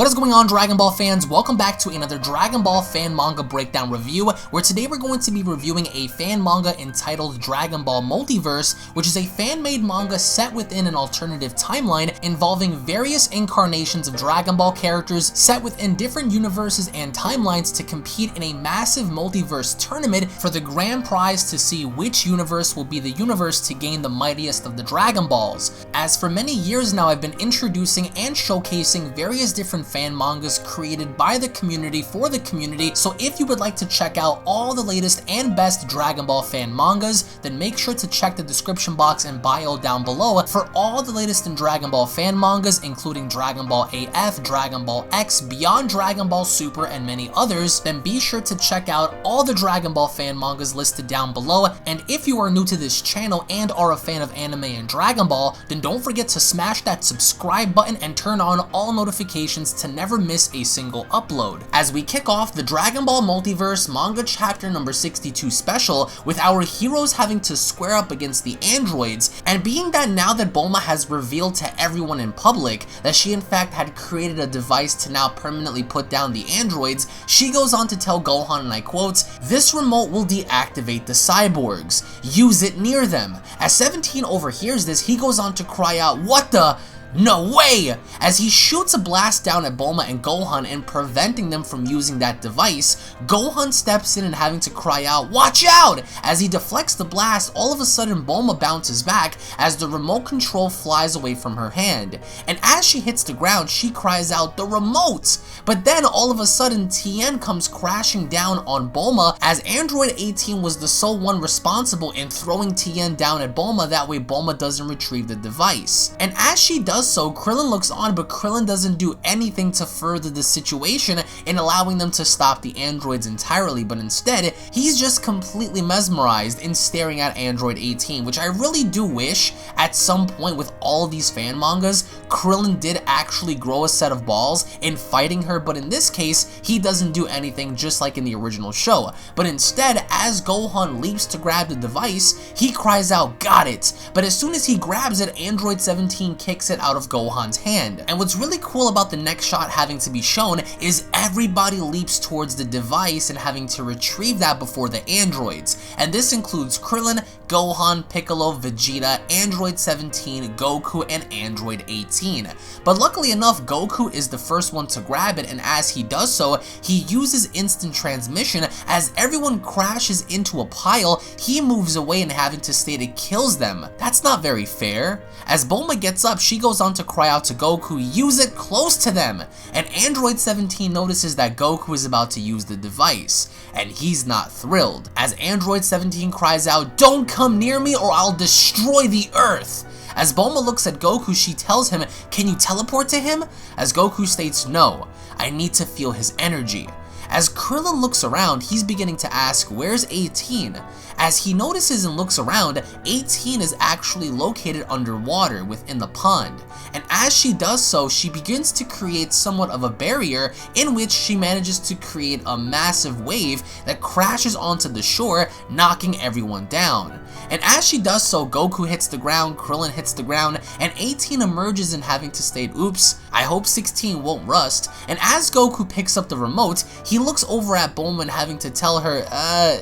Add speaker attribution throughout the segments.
Speaker 1: What is going on, Dragon Ball fans? Welcome back to another Dragon Ball fan manga breakdown review, where today we're going to be reviewing a fan manga entitled Dragon Ball Multiverse, which is a fan-made manga set within an alternative timeline involving various incarnations of Dragon Ball characters set within different universes and timelines to compete in a massive multiverse tournament for the grand prize to see which universe will be the universe to gain the mightiest of the Dragon Balls. As for many years now, I've been introducing and showcasing various different fan mangas created by the community for the community, so if you would like to check out all the latest and best Dragon Ball fan mangas, then make sure to check the description box and bio down below for all the latest in Dragon Ball fan mangas, including Dragon Ball AF, Dragon Ball X, Beyond Dragon Ball Super, and many others. Then be sure to check out all the Dragon Ball fan mangas listed down below, and if you are new to this channel and are a fan of anime and Dragon Ball, then don't forget to smash that subscribe button and turn on all notifications to never miss a single upload. As we kick off the Dragon Ball Multiverse manga chapter number 62 special, with our heroes having to square up against the androids, and being that now that Bulma has revealed to everyone in public that she in fact had created a device to now permanently put down the androids, she goes on to tell Gohan, and I quote, "This remote will deactivate the cyborgs. Use it near them." As 17 overhears this, he goes on to cry out, "What the? No way!" as he shoots a blast down at Bulma and Gohan and preventing them from using that device. Gohan steps in and having to cry out, "Watch out!" as he deflects the blast. All of a sudden Bulma bounces back as the remote control flies away from her hand, and as she hits the ground she cries out, "The remote!" But then all of a sudden Tien comes crashing down on Bulma, as Android 18 was the sole one responsible in throwing Tien down at Bulma, that way Bulma doesn't retrieve the device. And as she does so, Krillin looks on, but Krillin doesn't do anything to further the situation in allowing them to stop the androids entirely, but instead he's just completely mesmerized in staring at Android 18, which I really do wish at some point with all of these fan mangas Krillin did actually grow a set of balls in fighting her, but in this case he doesn't do anything, just like in the original show. But instead, as Gohan leaps to grab the device, he cries out, "Got it!" But as soon as he grabs it, Android 17 kicks it out of Gohan's hand. And what's really cool about the next shot having to be shown is everybody leaps towards the device and having to retrieve that before the androids. And this includes Krillin, Gohan, Piccolo, Vegeta, Android 17, Goku, and Android 18. But luckily enough, Goku is the first one to grab it, and as he does so, he uses instant transmission. As everyone crashes into a pile, he moves away and having to state it kills them. That's not very fair. As Bulma gets up, she goes on to cry out to Goku, "Use it close to them!" And Android 17 notices that Goku is about to use the device, and he's not thrilled, as Android 17 cries out, "Don't come near me or I'll destroy the Earth!" As Bulma looks at Goku, she tells him, "Can you teleport to him?" As Goku states, "No, I need to feel his energy." As Krillin looks around, he's beginning to ask, "Where's 18? As he notices and looks around, 18 is actually located underwater within the pond. And as she does so, she begins to create somewhat of a barrier in which she manages to create a massive wave that crashes onto the shore, knocking everyone down. And as she does so, Goku hits the ground, Krillin hits the ground, and 18 emerges and having to state, "Oops, I hope 16 won't rust." And as Goku picks up the remote, he looks over at Bulma and having to tell her,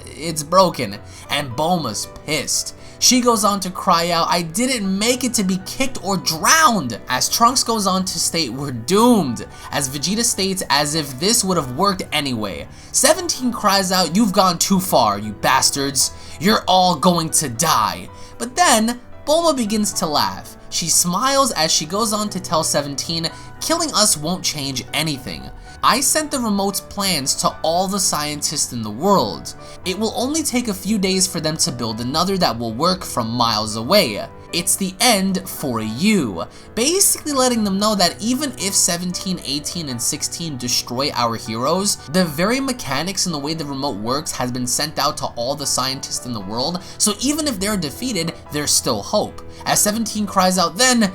Speaker 1: it's broken. And Bulma's pissed. She goes on to cry out, "I didn't make it to be kicked or drowned." As Trunks goes on to state, "We're doomed." As Vegeta states, as if this would have worked anyway. 17 cries out, "You've gone too far, you bastards. You're all going to die." But then, Bulma begins to laugh. She smiles as she goes on to tell 17, "Killing us won't change anything. I sent the remote's plans to all the scientists in the world. It will only take a few days for them to build another that will work from miles away. It's the end for you." Basically letting them know that even if 17, 18, and 16 destroy our heroes, the very mechanics and the way the remote works has been sent out to all the scientists in the world, so even if they're defeated, there's still hope. As 17 cries out, "Then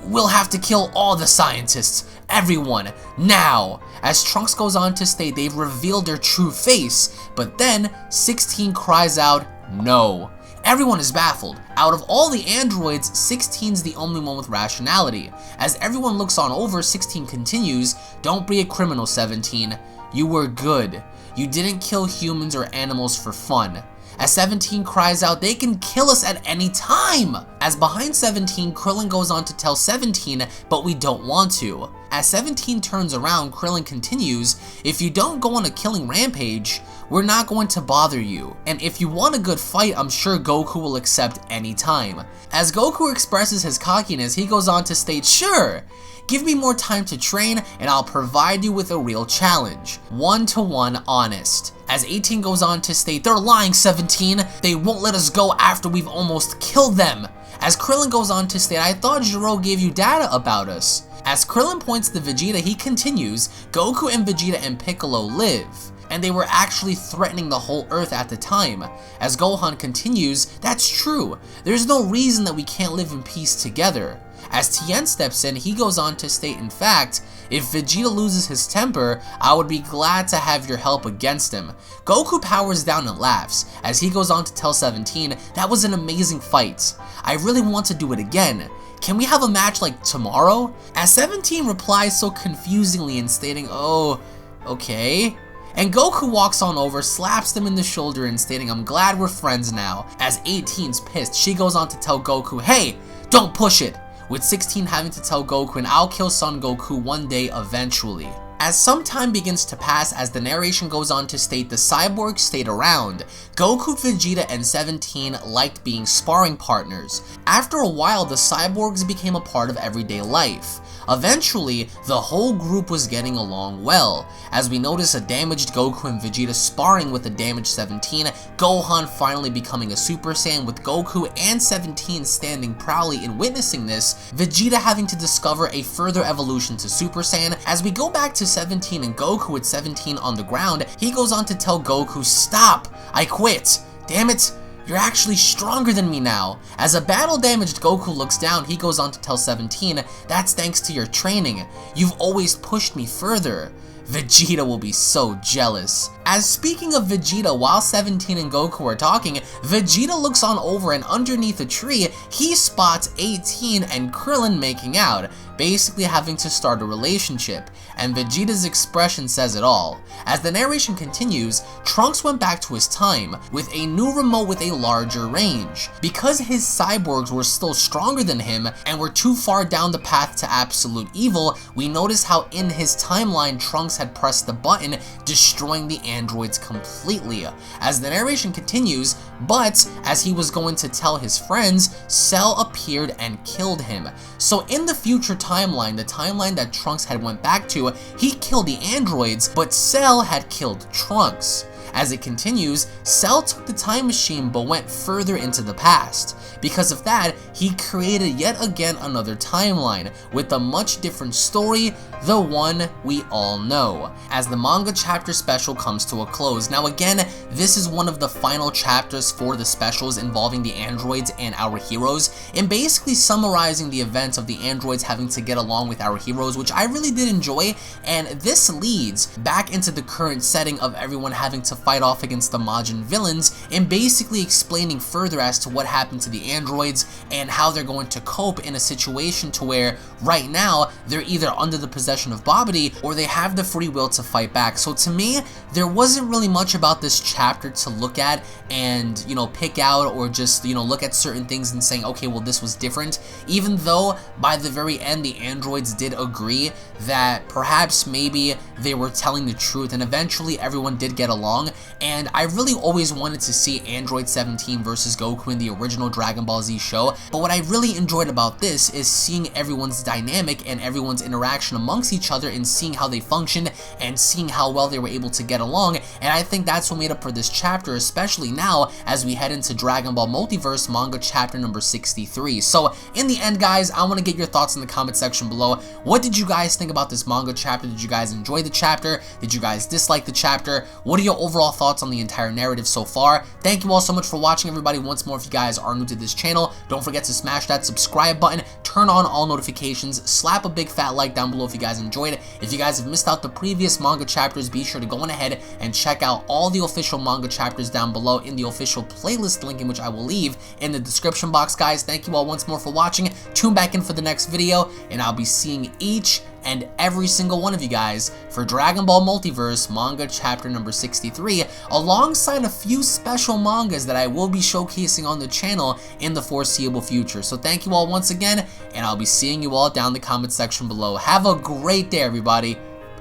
Speaker 1: we'll have to kill all the scientists. Everyone, now." As Trunks goes on to state they've revealed their true face, but then 16 cries out, "No." Everyone is baffled. Out of all the androids, 16's the only one with rationality. As everyone looks on over, 16 continues, "Don't be a criminal, 17. You were good. You didn't kill humans or animals for fun." As 17 cries out, "They can kill us at any time!" As behind 17, Krillin goes on to tell 17, "But we don't want to." As 17 turns around, Krillin continues, "If you don't go on a killing rampage, we're not going to bother you. And if you want a good fight, I'm sure Goku will accept any time." As Goku expresses his cockiness, he goes on to state, "Sure! Give me more time to train and I'll provide you with a real challenge. 1-to-1 honest." As 18 goes on to state, "They're lying, 17. They won't let us go after we've almost killed them." As Krillin goes on to state, "I thought Gero gave you data about us." As Krillin points to Vegeta, he continues, "Goku and Vegeta and Piccolo live. And they were actually threatening the whole Earth at the time." As Gohan continues, "That's true. There's no reason that we can't live in peace together." As Tien steps in, he goes on to state, "In fact, if Vegeta loses his temper, I would be glad to have your help against him." Goku powers down and laughs, as he goes on to tell 17, "That was an amazing fight. I really want to do it again. Can we have a match like tomorrow?" As 17 replies so confusingly and stating, "Oh, okay." And Goku walks on over, slaps them in the shoulder and stating, "I'm glad we're friends now." As 18's pissed, she goes on to tell Goku, "Hey, don't push it." With 16 having to tell Goku, "And I'll kill Son Goku one day eventually." As some time begins to pass, as the narration goes on to state, the cyborgs stayed around. Goku, Vegeta, and 17 liked being sparring partners. After a while, the cyborgs became a part of everyday life. Eventually, the whole group was getting along well, as we notice a damaged Goku and Vegeta sparring with a damaged 17, Gohan finally becoming a Super Saiyan with Goku and 17 standing proudly in witnessing this, Vegeta having to discover a further evolution to Super Saiyan. As we go back to 17 and Goku with 17 on the ground, he goes on to tell Goku, "Stop! I quit! Damn it! You're actually stronger than me now." As a battle-damaged Goku looks down, he goes on to tell 17, "That's thanks to your training. You've always pushed me further." Vegeta will be so jealous. As speaking of Vegeta, while 17 and Goku are talking, Vegeta looks on over and underneath a tree, he spots 18 and Krillin making out, basically having to start a relationship, and Vegeta's expression says it all. As the narration continues, Trunks went back to his time with a new remote with a larger range. Because his cyborgs were still stronger than him and were too far down the path to absolute evil, we notice how in his timeline Trunks had pressed the button, destroying the androids completely. As the narration continues, but as he was going to tell his friends, Cell appeared and killed him. So in the future timeline, the timeline that Trunks had went back to, he killed the androids, but Cell had killed Trunks. As it continues, Cell took the time machine but went further into the past. Because of that, he created yet again another timeline with a much different story, the one we all know. As the manga chapter special comes to a close. Now again, this is one of the final chapters for the specials involving the androids and our heroes, and basically summarizing the events of the androids having to get along with our heroes, which I really did enjoy, and this leads back into the current setting of everyone having to fight off against the Majin villains, and basically explaining further as to what happened to the androids and how they're going to cope in a situation to where right now they're either under the possession of Babidi or they have the free will to fight back. So to me, there wasn't really much about this chapter to look at and, you know, pick out or just, you know, look at certain things and saying, okay, well, this was different, even though by the very end the androids did agree that perhaps maybe they were telling the truth, and eventually everyone did get along. And I really always wanted to see Android 17 versus Goku in the original Dragon Ball Z show, but what I really enjoyed about this is seeing everyone's dynamic and everyone's interaction amongst each other and seeing how they functioned and seeing how well they were able to get along, and I think that's what made up for this chapter, especially now as we head into Dragon Ball Multiverse manga chapter number 63. So in the end, guys, I want to get your thoughts in the comment section below. What did you guys think about this manga chapter? Did you guys enjoy the chapter? Did you guys dislike the chapter? What are your overall overall thoughts on the entire narrative so far. Thank you all so much for watching, everybody. Once more, if you guys are new to this channel, don't forget to smash that subscribe button, turn on all notifications, slap a big fat like down below if you guys enjoyed it. If you guys have missed out the previous manga chapters, be sure to go on ahead and check out all the official manga chapters down below in the official playlist link, in which I will leave in the description box, guys. Thank you all once more for watching. Tune back in for the next video, and I'll be seeing each and every single one of you guys for Dragon Ball Multiverse manga chapter number 63, alongside a few special mangas that I will be showcasing on the channel in the foreseeable future. So thank you all once again, and I'll be seeing you all down in the comment section below. Have a great day, everybody.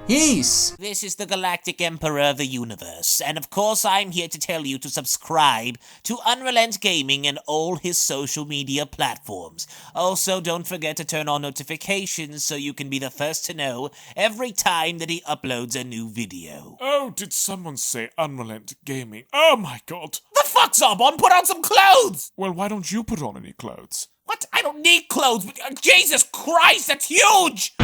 Speaker 1: Peace!
Speaker 2: This is the Galactic Emperor of the Universe, and of course I'm here to tell you to subscribe to UnrealEntGaming and all his social media platforms. Also, don't forget to turn on notifications so you can be the first to know every time that he uploads a new video.
Speaker 3: Oh, did someone say UnrealEntGaming? Oh my god!
Speaker 2: The fuck, Zarbon? Put on some clothes!
Speaker 3: Well, why don't you put on any clothes?
Speaker 2: What? I don't need clothes, but Jesus Christ, that's huge!